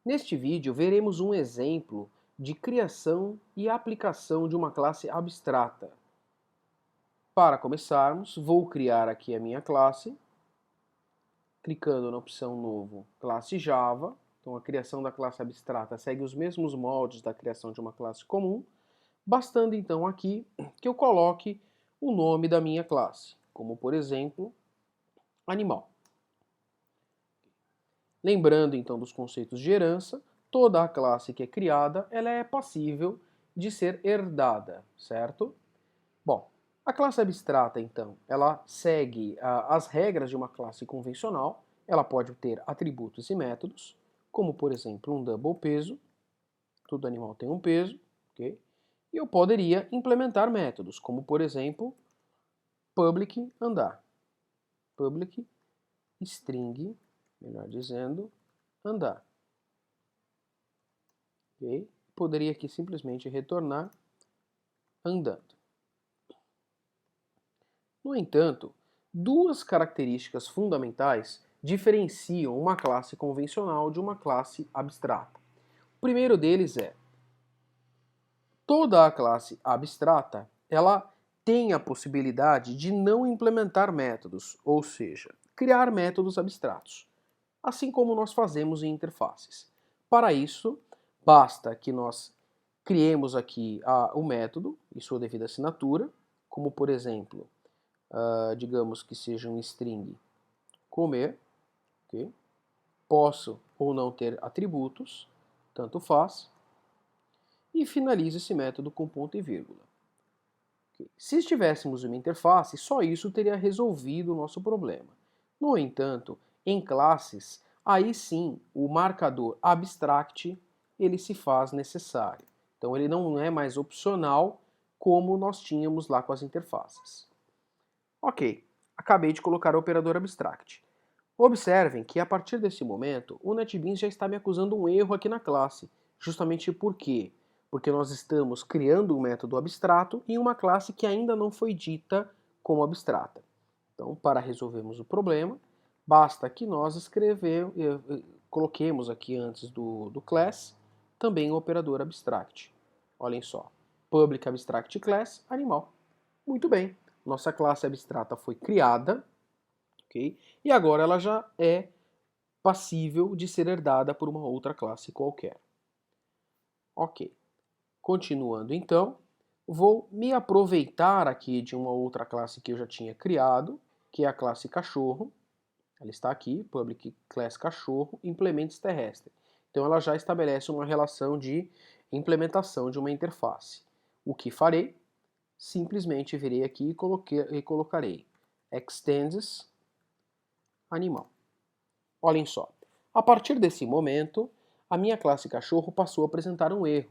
Neste vídeo, veremos um exemplo de criação e aplicação de uma classe abstrata. Para começarmos, vou criar aqui a minha classe, clicando na opção Novo, Classe Java. Então, a criação da classe abstrata segue os mesmos moldes da criação de uma classe comum, bastando então aqui que eu coloque o nome da minha classe, como por exemplo, animal. Lembrando então dos conceitos de herança, toda a classe que é criada, ela é passível de ser herdada, certo? Bom, a classe abstrata então, ela segue as regras de uma classe convencional, ela pode ter atributos e métodos, como por exemplo um double peso, todo animal tem um peso, ok? E eu poderia implementar métodos, como por exemplo public andar, public string, melhor dizendo, andar. Okay? Poderia aqui simplesmente retornar andando. No entanto, duas características fundamentais diferenciam uma classe convencional de uma classe abstrata. O primeiro deles é: toda a classe abstrata, ela tem a possibilidade de não implementar métodos, ou seja, criar métodos abstratos, assim como nós fazemos em interfaces. Para isso, basta que nós criemos aqui o método e sua devida assinatura, como por exemplo, digamos que seja um string comer, okay? Posso ou não ter atributos, tanto faz, e finalizo esse método com ponto e vírgula. Okay? Se estivéssemos uma interface, só isso teria resolvido o nosso problema. No entanto, em classes, aí sim o marcador abstract ele se faz necessário. Então ele não é mais opcional como nós tínhamos lá com as interfaces. Ok, acabei de colocar o operador abstract. Observem que a partir desse momento o NetBeans já está me acusando um erro aqui na classe. Justamente por quê? Porque nós estamos criando um método abstrato em uma classe que ainda não foi dita como abstrata. Então, para resolvermos o problema, basta que nós coloquemos aqui antes do class também o operador abstract. Olhem só, public abstract class animal. Muito bem, nossa classe abstrata foi criada, ok? E agora ela já é passível de ser herdada por uma outra classe qualquer. Ok. Continuando então, vou me aproveitar aqui de uma outra classe que eu já tinha criado, que é a classe cachorro. Ela está aqui, public class cachorro, implementos terrestre. Então ela já estabelece uma relação de implementação de uma interface. O que farei? Simplesmente virei aqui e colocarei extends animal. Olhem só, a partir desse momento, a minha classe cachorro passou a apresentar um erro.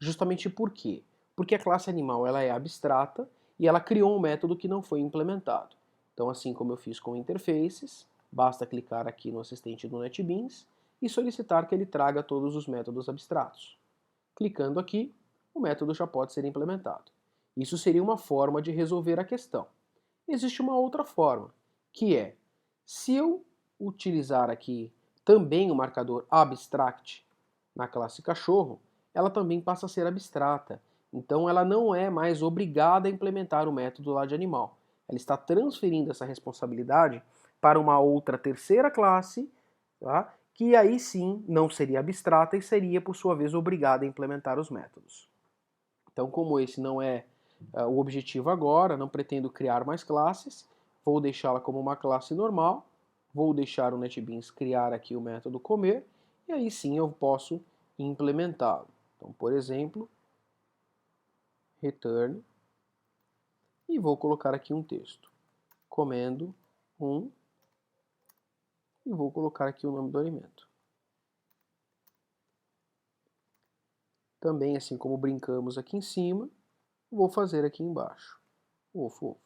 Justamente por quê? Porque a classe animal ela é abstrata e ela criou um método que não foi implementado. Então, assim como eu fiz com interfaces, basta clicar aqui no assistente do NetBeans e solicitar que ele traga todos os métodos abstratos. Clicando aqui, o método já pode ser implementado. Isso seria uma forma de resolver a questão. Existe uma outra forma, que é, se eu utilizar aqui também o marcador abstract na classe cachorro, ela também passa a ser abstrata. Então ela não é mais obrigada a implementar o método lá de animal. Ela está transferindo essa responsabilidade para uma outra terceira classe, tá? Que aí sim não seria abstrata e seria, por sua vez, obrigada a implementar os métodos. Então, como esse não é o objetivo agora, não pretendo criar mais classes, vou deixá-la como uma classe normal, vou deixar o NetBeans criar aqui o método comer, e aí sim eu posso implementá-lo. Então, por exemplo, return, e vou colocar aqui um texto, comendo um, e vou colocar aqui o nome do alimento. Também, assim como brincamos aqui em cima, vou fazer aqui embaixo. Ofo, ofo.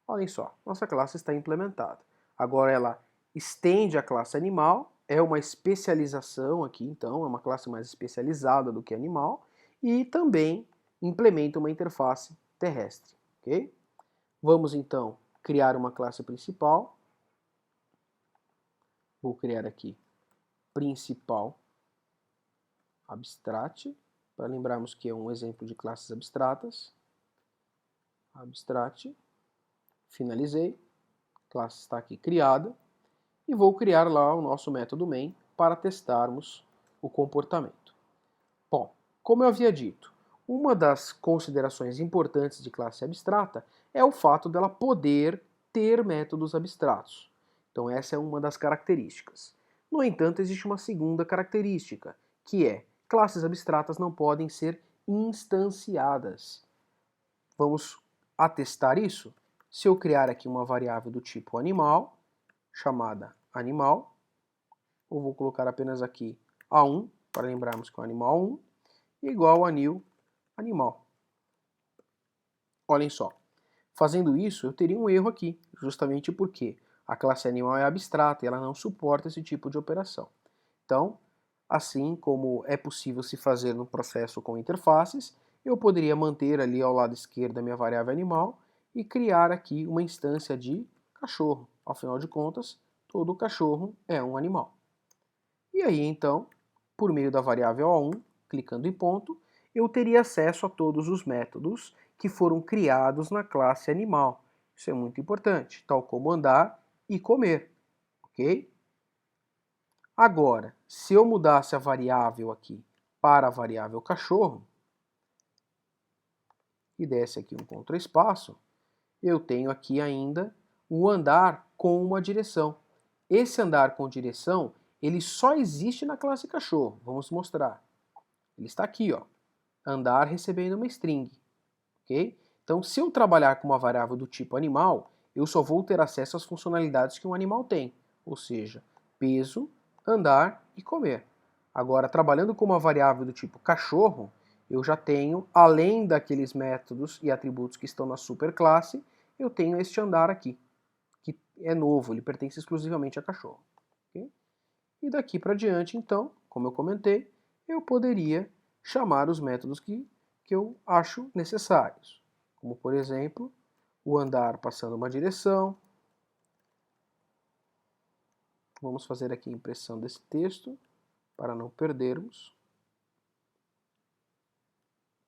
Olhem só, nossa classe está implementada. Agora ela estende a classe animal, é uma especialização aqui, então, é uma classe mais especializada do que animal, e também implementa uma interface terrestre, ok? Vamos então criar uma classe principal. Vou criar aqui principal abstract, para lembrarmos que é um exemplo de classes abstratas. Abstract, finalizei, a classe está aqui criada, e vou criar lá o nosso método main para testarmos o comportamento. Bom, como eu havia dito, uma das considerações importantes de classe abstrata é o fato dela poder ter métodos abstratos. Então essa é uma das características. No entanto, existe uma segunda característica, que é classes abstratas não podem ser instanciadas. Vamos atestar isso? Se eu criar aqui uma variável do tipo animal, chamada animal, eu vou colocar apenas aqui A1, para lembrarmos que é o animal 1, igual a new animal. Olhem só, fazendo isso eu teria um erro aqui, justamente porque a classe animal é abstrata e ela não suporta esse tipo de operação. Então, assim como é possível se fazer no processo com interfaces, eu poderia manter ali ao lado esquerdo a minha variável animal e criar aqui uma instância de cachorro. Afinal de contas, todo cachorro é um animal. E aí então, por meio da variável A1, clicando em ponto, eu teria acesso a todos os métodos que foram criados na classe animal. Isso é muito importante, tal como andar e comer, ok? Agora, se eu mudasse a variável aqui para a variável cachorro, e desse aqui um contraespaço, eu tenho aqui ainda o andar com uma direção. Esse andar com direção, ele só existe na classe cachorro. Vamos mostrar. Ele está aqui, ó, andar recebendo uma string, ok? Então, se eu trabalhar com uma variável do tipo animal, eu só vou ter acesso às funcionalidades que um animal tem, ou seja, peso, andar e comer. Agora, trabalhando com uma variável do tipo cachorro, eu já tenho, além daqueles métodos e atributos que estão na superclasse, eu tenho este andar aqui, que é novo, ele pertence exclusivamente a cachorro. Okay? E daqui para diante, então, como eu comentei, eu poderia chamar os métodos que eu acho necessários. Como, por exemplo, o andar passando uma direção. Vamos fazer aqui a impressão desse texto, para não perdermos.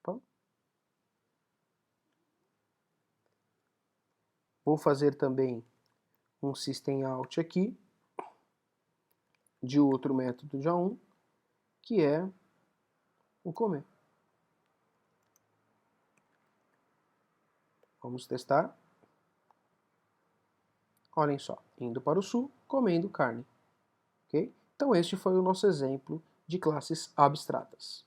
Opa. Vou fazer também um system out aqui, de outro método de A1, que é o comer. Vamos testar. Olhem só, indo para o sul, comendo carne. Okay? Então este foi o nosso exemplo de classes abstratas.